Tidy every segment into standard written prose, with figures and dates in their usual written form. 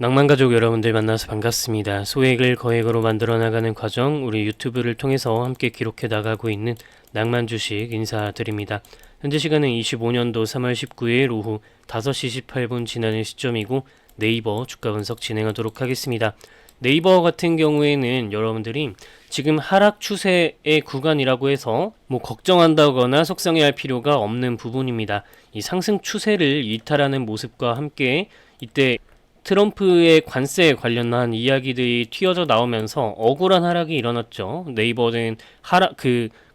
낭만가족 여러분들 만나서 반갑습니다. 소액을 거액으로 만들어 나가는 과정, 우리 유튜브를 통해서 함께 기록해 나가고 있는 낭만주식 인사드립니다. 현재 시간은 25년도 3월 19일 오후 5시 18분 지나는 시점이고 네이버 주가 분석 진행하도록 하겠습니다. 네이버 같은 경우에는 여러분들이 지금 하락 추세의 구간이라고 해서 걱정한다거나 속상해할 필요가 없는 부분입니다. 이 상승 추세를 이탈하는 모습과 함께 이때 트럼프의 관세에 관련한 이야기들이 튀어져 나오면서 억울한 하락이 일어났죠. 네이버는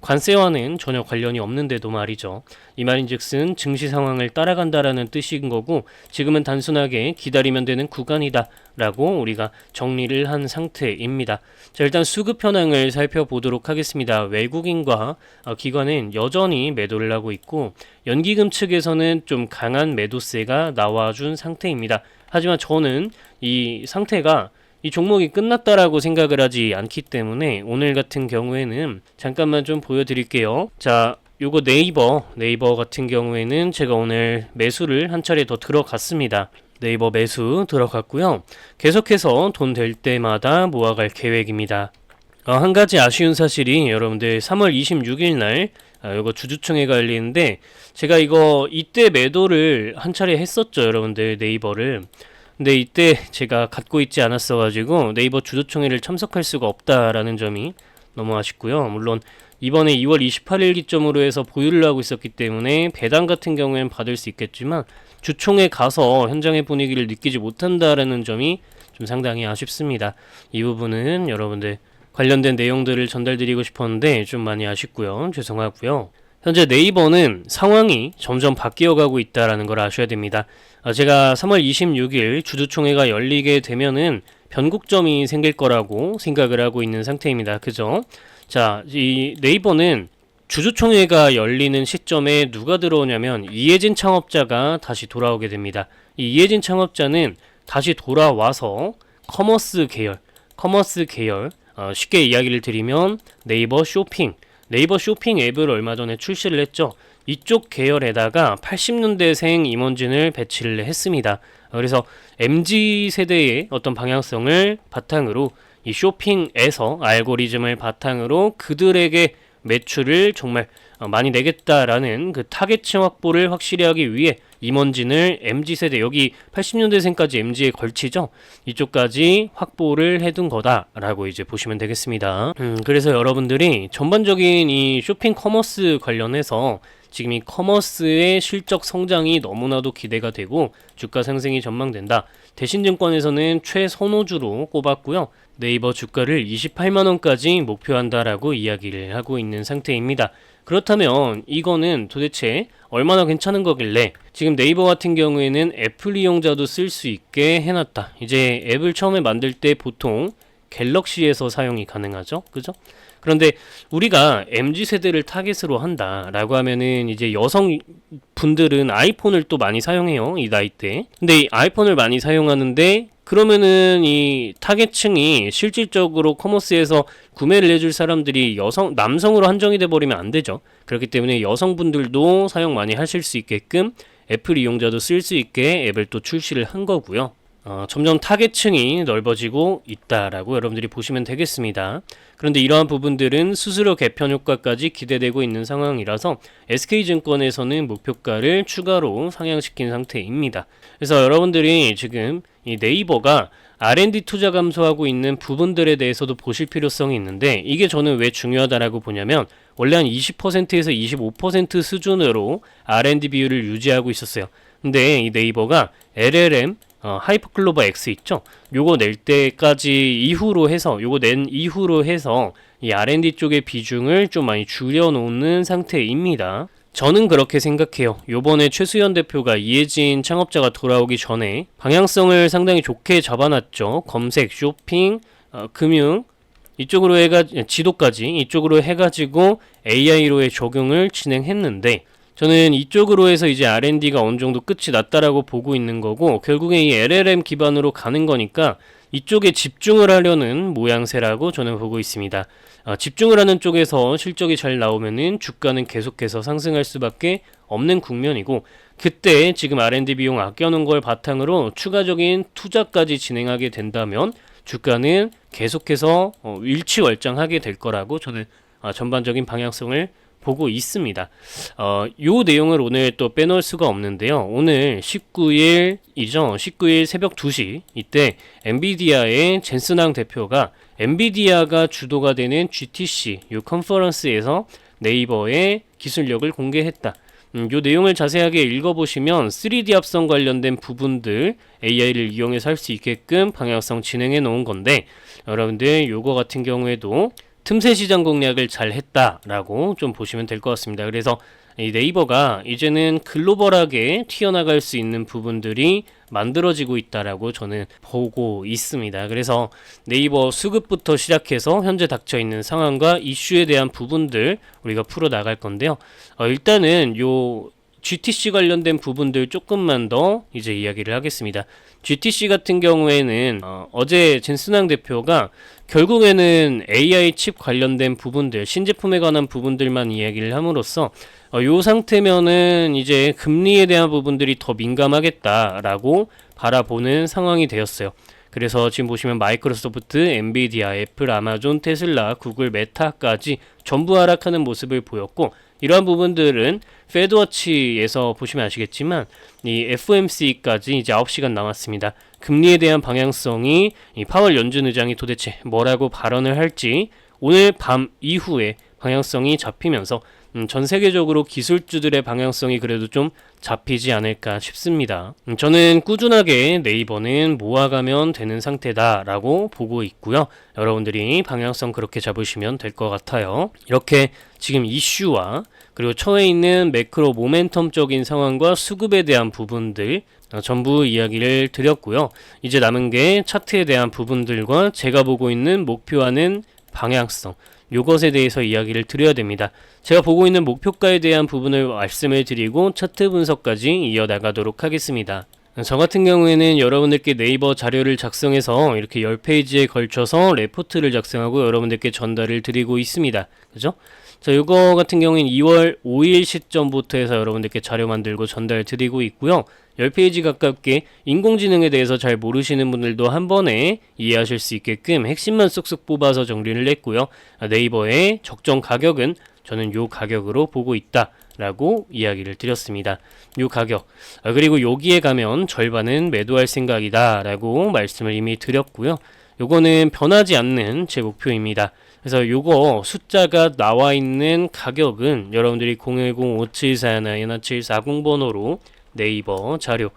관세와는 전혀 관련이 없는데도 말이죠. 이 말인즉슨 증시 상황을 따라간다라는 뜻인 거고, 지금은 단순하게 기다리면 되는 구간이다 라고 우리가 정리를 한 상태입니다. 자, 일단 수급 현황을 살펴보도록 하겠습니다. 외국인과 기관은 여전히 매도를 하고 있고, 연기금 측에서는 좀 강한 매도세가 나와준 상태입니다. 하지만 저는 이 상태가 이 종목이 끝났다라고 생각을 하지 않기 때문에 오늘 같은 경우에는 잠깐만 좀 보여드릴게요. 자, 요거 네이버 같은 경우에는 제가 오늘 매수를 한 차례 더 들어갔습니다. 네이버 매수 들어갔고요. 계속해서 돈 될 때마다 모아갈 계획입니다. 한 가지 아쉬운 사실이 여러분들 3월 26일 날 요거 주주총회가 열리는데, 제가 이때 매도를 한 차례 했었죠, 여러분들. 네이버를. 근데 이때 제가 갖고 있지 않았어 가지고 네이버 주주총회를 참석할 수가 없다라는 점이 너무 아쉽고요. 물론 이번에 2월 28일 기점으로 해서 보유를 하고 있었기 때문에 배당 같은 경우에는 받을 수 있겠지만 주총회 가서 현장의 분위기를 느끼지 못한다라는 점이 좀 상당히 아쉽습니다. 이 부분은 여러분들 관련된 내용들을 전달드리고 싶었는데 좀 많이 아쉽고요. 죄송하고요. 현재 네이버는 상황이 점점 바뀌어가고 있다는 걸 아셔야 됩니다. 제가 3월 26일 주주총회가 열리게 되면은 변곡점이 생길 거라고 생각을 하고 있는 상태입니다. 그죠? 자, 이 네이버는 주주총회가 열리는 시점에 누가 들어오냐면 이해진 창업자가 다시 돌아오게 됩니다. 이 이해진 창업자는 다시 돌아와서 커머스 계열, 쉽게 이야기를 드리면 네이버 쇼핑 앱을 얼마 전에 출시를 했죠. 이쪽 계열에다가 80년대생 임원진을 배치를 했습니다. 그래서 MZ세대의 어떤 방향성을 바탕으로 이 쇼핑에서 알고리즘을 바탕으로 그들에게 매출을 정말 많이 내겠다라는 그 타겟층 확보를 확실히 하기 위해 임원진을 MZ세대, 여기 80년대생까지 MZ에 걸치죠. 이쪽까지 확보를 해둔 거다라고 이제 보시면 되겠습니다. 그래서 여러분들이 전반적인 이 쇼핑 커머스 관련해서 지금 이 커머스의 실적 성장이 너무나도 기대가 되고 주가 상승이 전망된다. 대신증권에서는 최선호주로 꼽았고요. 네이버 주가를 28만원까지 목표한다라고 이야기를 하고 있는 상태입니다. 그렇다면 이거는 도대체 얼마나 괜찮은 거길래 지금 네이버 같은 경우에는 애플 이용자도 쓸 수 있게 해놨다. 이제 앱을 처음에 만들 때 보통 갤럭시에서 사용이 가능하죠. 그죠? 그런데 우리가 MZ세대를 타겟으로 한다라고 하면은 이제 여성분들은 아이폰을 또 많이 사용해요. 이 나이 때. 근데 이 아이폰을 많이 사용하는데 그러면은 이 타겟층이 실질적으로 커머스에서 구매를 해줄 사람들이 남성으로 한정이 돼 버리면 안 되죠. 그렇기 때문에 여성분들도 사용 많이 하실 수 있게끔 애플 이용자도 쓸 수 있게 앱을 또 출시를 한 거고요. 점점 타겟층이 넓어지고 있다라고 여러분들이 보시면 되겠습니다. 그런데 이러한 부분들은 수수료 개편 효과까지 기대되고 있는 상황이라서 SK증권에서는 목표가를 추가로 상향시킨 상태입니다. 그래서 여러분들이 지금 이 네이버가 R&D 투자 감소하고 있는 부분들에 대해서도 보실 필요성이 있는데, 이게 저는 왜 중요하다라고 보냐면 원래 한 20%에서 25% 수준으로 R&D 비율을 유지하고 있었어요. 근데 이 네이버가 LLM 하이퍼클로버 X 있죠? 요거 낼 때까지 이후로 해서 이 R&D 쪽의 비중을 좀 많이 줄여놓는 상태입니다. 저는 그렇게 생각해요. 요번에 최수연 대표가 이해진 창업자가 돌아오기 전에 방향성을 상당히 좋게 잡아놨죠. 검색, 쇼핑, 금융 이쪽으로 지도까지 이쪽으로 해가지고 AI로의 적용을 진행했는데, 저는 이쪽으로 해서 이제 R&D가 어느 정도 끝이 났다라고 보고 있는 거고, 결국에 이 LLM 기반으로 가는 거니까 이쪽에 집중을 하려는 모양새라고 저는 보고 있습니다. 집중을 하는 쪽에서 실적이 잘 나오면은 주가는 계속해서 상승할 수밖에 없는 국면이고, 그때 지금 R&D 비용 아껴놓은 걸 바탕으로 추가적인 투자까지 진행하게 된다면 주가는 계속해서 일취월장하게 될 거라고 저는 전반적인 방향성을 보고 있습니다. 요 내용을 오늘 또 빼놓을 수가 없는데요. 오늘 19일이죠. 19일 새벽 2시 이때 엔비디아의 젠슨왕 대표가 엔비디아가 주도가 되는 GTC 요 컨퍼런스에서 네이버의 기술력을 공개했다. 요 내용을 자세하게 읽어보시면 3D 합성 관련된 부분들 AI를 이용해서 할 수 있게끔 방향성 진행해 놓은 건데, 여러분들 요거 같은 경우에도 틈새 시장 공략을 잘 했다라고 좀 보시면 될 것 같습니다. 그래서 이 네이버가 이제는 글로벌하게 튀어나갈 수 있는 부분들이 만들어지고 있다라고 저는 보고 있습니다. 그래서 네이버 수급부터 시작해서 현재 닥쳐 있는 상황과 이슈에 대한 부분들 우리가 풀어 나갈 건데요. 일단은 요 GTC 관련된 부분들 조금만 더 이제 이야기를 하겠습니다. GTC 같은 경우에는 어제 젠슨왕 대표가 결국에는 AI 칩 관련된 부분들, 신제품에 관한 부분들만 이야기를 함으로써 요 상태면은 이제 금리에 대한 부분들이 더 민감하겠다라고 바라보는 상황이 되었어요. 그래서 지금 보시면 마이크로소프트, 엔비디아, 애플, 아마존, 테슬라, 구글, 메타까지 전부 하락하는 모습을 보였고, 이러한 부분들은 페드워치에서 보시면 아시겠지만 이 FOMC까지 이제 9시간 남았습니다. 금리에 대한 방향성이 이 파월 연준 의장이 도대체 뭐라고 발언을 할지 오늘 밤 이후에 방향성이 잡히면서 전 세계적으로 기술주들의 방향성이 그래도 좀 잡히지 않을까 싶습니다. 저는 꾸준하게 네이버는 모아가면 되는 상태다라고 보고 있고요. 여러분들이 방향성 그렇게 잡으시면 될 것 같아요. 이렇게 지금 이슈와 그리고 처해 있는 매크로 모멘텀적인 상황과 수급에 대한 부분들 전부 이야기를 드렸고요. 이제 남은 게 차트에 대한 부분들과 제가 보고 있는 목표하는 방향성, 요것에 대해서 이야기를 드려야 됩니다. 제가 보고 있는 목표가에 대한 부분을 말씀을 드리고 차트 분석까지 이어나가도록 하겠습니다. 저 같은 경우에는 여러분들께 네이버 자료를 작성해서 이렇게 10페이지에 걸쳐서 레포트를 작성하고 여러분들께 전달을 드리고 있습니다. 그죠? 자, 요거 같은 경우에는 2월 5일 시점부터 해서 여러분들께 자료 만들고 전달 드리고 있고요. 10페이지 가깝게 인공지능에 대해서 잘 모르시는 분들도 한 번에 이해하실 수 있게끔 핵심만 쏙쏙 뽑아서 정리를 했고요. 네이버의 적정 가격은 저는 요 가격으로 보고 있다 라고 이야기를 드렸습니다. 요 가격, 그리고 여기에 가면 절반은 매도할 생각이다 라고 말씀을 이미 드렸고요. 요거는 변하지 않는 제 목표입니다. 그래서 요거 숫자가 나와 있는 가격은 여러분들이 010-5741-1740번호로 네이버 자료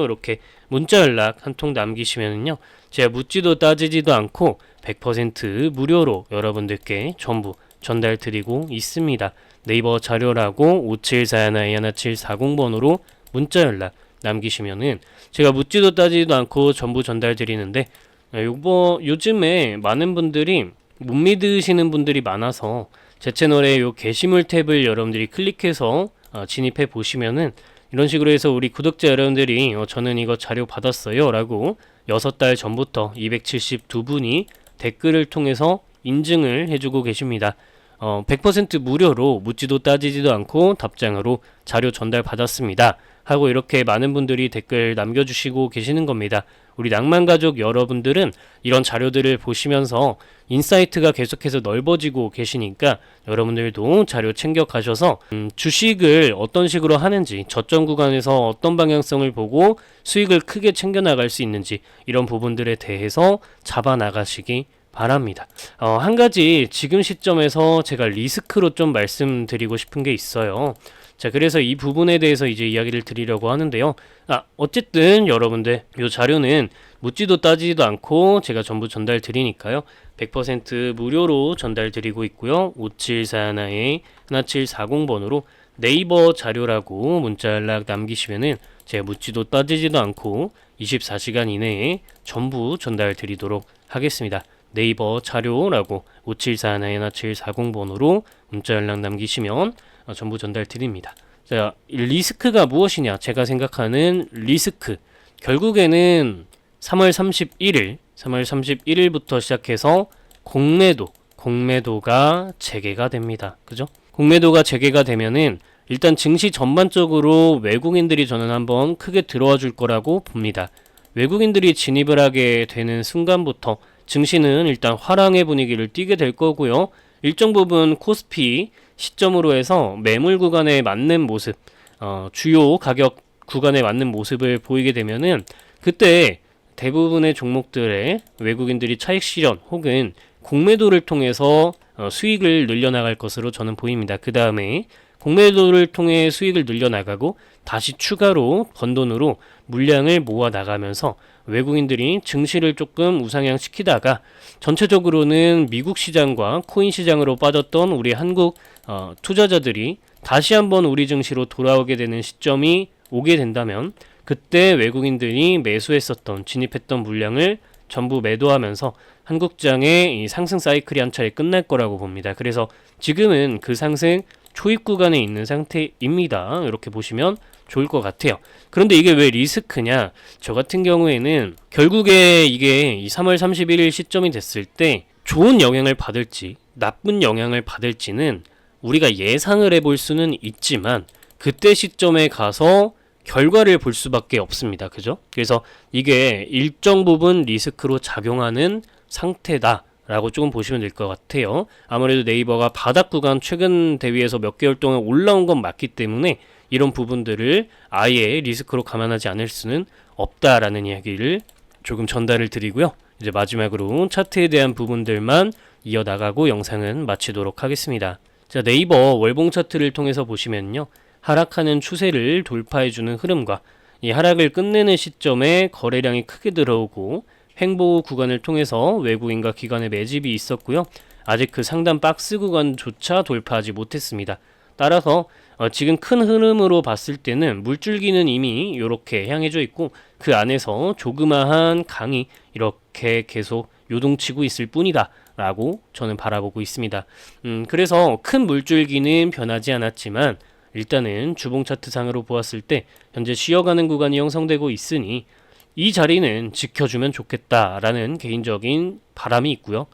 이렇게 문자 연락 한 통 남기시면은요, 제가 묻지도 따지지도 않고 100% 무료로 여러분들께 전부 전달 드리고 있습니다. 네이버 자료라고 5741-1740번호로 문자 연락 남기시면은 제가 묻지도 따지지도 않고 전부 전달 드리는데, 요즘에 많은 분들이 못 믿으시는 분들이 많아서 제 채널에 요 게시물 탭을 여러분들이 클릭해서 진입해 보시면은 이런 식으로 해서 우리 구독자 여러분들이 저는 이거 자료 받았어요 라고 6달 전부터 272분이 댓글을 통해서 인증을 해주고 계십니다. 100% 무료로 묻지도 따지지도 않고 답장으로 자료 전달 받았습니다 하고 이렇게 많은 분들이 댓글 남겨주시고 계시는 겁니다. 우리 낭만가족 여러분들은 이런 자료들을 보시면서 인사이트가 계속해서 넓어지고 계시니까 여러분들도 자료 챙겨 가셔서 주식을 어떤 식으로 하는지, 저점 구간에서 어떤 방향성을 보고 수익을 크게 챙겨 나갈 수 있는지 이런 부분들에 대해서 잡아 나가시기 바랍니다. 한 가지 지금 시점에서 제가 리스크로 좀 말씀드리고 싶은 게 있어요. 자, 그래서 이 부분에 대해서 이제 이야기를 드리려고 하는데요. 어쨌든 여러분들 이 자료는 묻지도 따지지도 않고 제가 전부 전달 드리니까요. 100% 무료로 전달 드리고 있고요. 5741-1740번호로 네이버 자료라고 문자 연락 남기시면은 제가 묻지도 따지지도 않고 24시간 이내에 전부 전달 드리도록 하겠습니다. 네이버 자료라고 5741-1740번호로 문자 연락 남기시면 전부 전달 드립니다. 자, 리스크가 무엇이냐? 제가 생각하는 리스크, 결국에는 3월 31일부터 시작해서 공매도가 재개가 됩니다. 그죠? 공매도가 재개가 되면은 일단 증시 전반적으로 외국인들이 저는 한번 크게 들어와 줄 거라고 봅니다. 외국인들이 진입을 하게 되는 순간부터 증시는 일단 화랑의 분위기를 띠게 될 거고요. 일정 부분 코스피 시점으로 해서 매물 구간에 맞는 모습, 주요 가격 구간에 맞는 모습을 보이게 되면은 그때 대부분의 종목들의 외국인들이 차익 실현 혹은 공매도를 통해서 수익을 늘려나갈 것으로 저는 보입니다. 그 다음에 공매도를 통해 수익을 늘려나가고 다시 추가로 번 돈으로 물량을 모아 나가면서 외국인들이 증시를 조금 우상향 시키다가 전체적으로는 미국 시장과 코인 시장으로 빠졌던 우리 한국 투자자들이 다시 한번 우리 증시로 돌아오게 되는 시점이 오게 된다면 그때 외국인들이 매수했었던 진입했던 물량을 전부 매도하면서 한국장의 이 상승 사이클이 한 차례 끝날 거라고 봅니다. 그래서 지금은 그 상승 초입 구간에 있는 상태입니다. 이렇게 보시면 좋을 것 같아요. 그런데 이게 왜 리스크냐? 저 같은 경우에는 결국에 이게 이 3월 31일 시점이 됐을 때 좋은 영향을 받을지 나쁜 영향을 받을지는 우리가 예상을 해볼 수는 있지만 그때 시점에 가서 결과를 볼 수밖에 없습니다. 그죠? 그래서 이게 일정 부분 리스크로 작용하는 상태다 라고 조금 보시면 될 것 같아요. 아무래도 네이버가 바닥 구간 최근 대비해서 몇 개월 동안 올라온 건 맞기 때문에 이런 부분들을 아예 리스크로 감안하지 않을 수는 없다라는 이야기를 조금 전달을 드리고요. 이제 마지막으로 차트에 대한 부분들만 이어나가고 영상은 마치도록 하겠습니다. 자, 네이버 월봉 차트를 통해서 보시면요. 하락하는 추세를 돌파해주는 흐름과 이 하락을 끝내는 시점에 거래량이 크게 들어오고 횡보 구간을 통해서 외국인과 기관의 매집이 있었고요. 아직 그 상단 박스 구간조차 돌파하지 못했습니다. 따라서 지금 큰 흐름으로 봤을 때는 물줄기는 이미 이렇게 향해져 있고 그 안에서 조그마한 강이 이렇게 계속 요동치고 있을 뿐이다 라고 저는 바라보고 있습니다. 그래서 큰 물줄기는 변하지 않았지만 일단은 주봉 차트 상으로 보았을 때 현재 쉬어가는 구간이 형성되고 있으니 이 자리는 지켜주면 좋겠다라는 개인적인 바람이 있고요.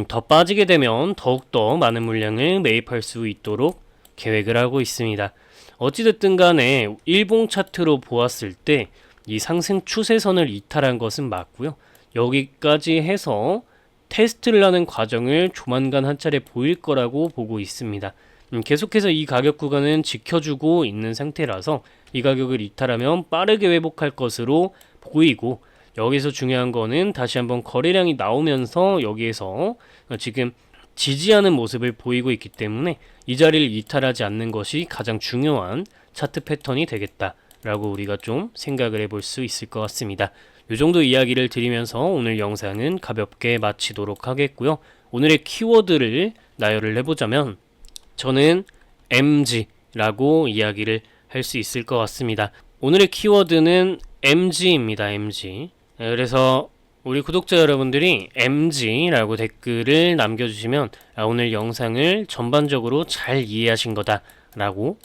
더 빠지게 되면 더욱더 많은 물량을 매입할 수 있도록 계획을 하고 있습니다. 어찌됐든 간에 일봉 차트로 보았을 때 이 상승 추세선을 이탈한 것은 맞고요. 여기까지 해서 테스트를 하는 과정을 조만간 한 차례 보일 거라고 보고 있습니다. 계속해서 이 가격 구간은 지켜주고 있는 상태라서 이 가격을 이탈하면 빠르게 회복할 것으로 보이고 여기서 중요한 거는 다시 한번 거래량이 나오면서 여기에서 지금 지지하는 모습을 보이고 있기 때문에 이 자리를 이탈하지 않는 것이 가장 중요한 차트 패턴이 되겠다라고 우리가 좀 생각을 해볼 수 있을 것 같습니다. 이 정도 이야기를 드리면서 오늘 영상은 가볍게 마치도록 하겠고요. 오늘의 키워드를 나열을 해보자면 저는 MG라고 이야기를 할 수 있을 것 같습니다. 오늘의 키워드는 MG입니다. MG. 그래서 우리 구독자 여러분들이 MG라고 댓글을 남겨주시면 오늘 영상을 전반적으로 잘 이해하신 거다라고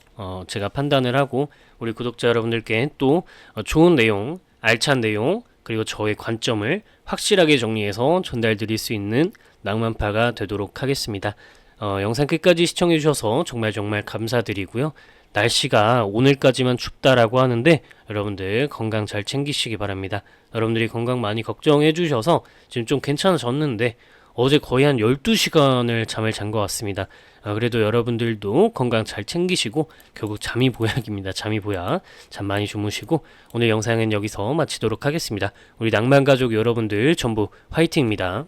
제가 판단을 하고 우리 구독자 여러분들께 또 좋은 내용, 알찬 내용 그리고 저의 관점을 확실하게 정리해서 전달드릴 수 있는 낭만파가 되도록 하겠습니다. 영상 끝까지 시청해주셔서 정말 감사드리고요. 날씨가 오늘까지만 춥다라고 하는데 여러분들 건강 잘 챙기시기 바랍니다. 여러분들이 건강 많이 걱정해 주셔서 지금 좀 괜찮아졌는데 어제 거의 한 12시간을 잠을 잔 것 같습니다. 그래도 여러분들도 건강 잘 챙기시고 결국 잠이 보약입니다. 잠이 보약. 잠 많이 주무시고 오늘 영상은 여기서 마치도록 하겠습니다. 우리 낭만가족 여러분들 전부 화이팅입니다.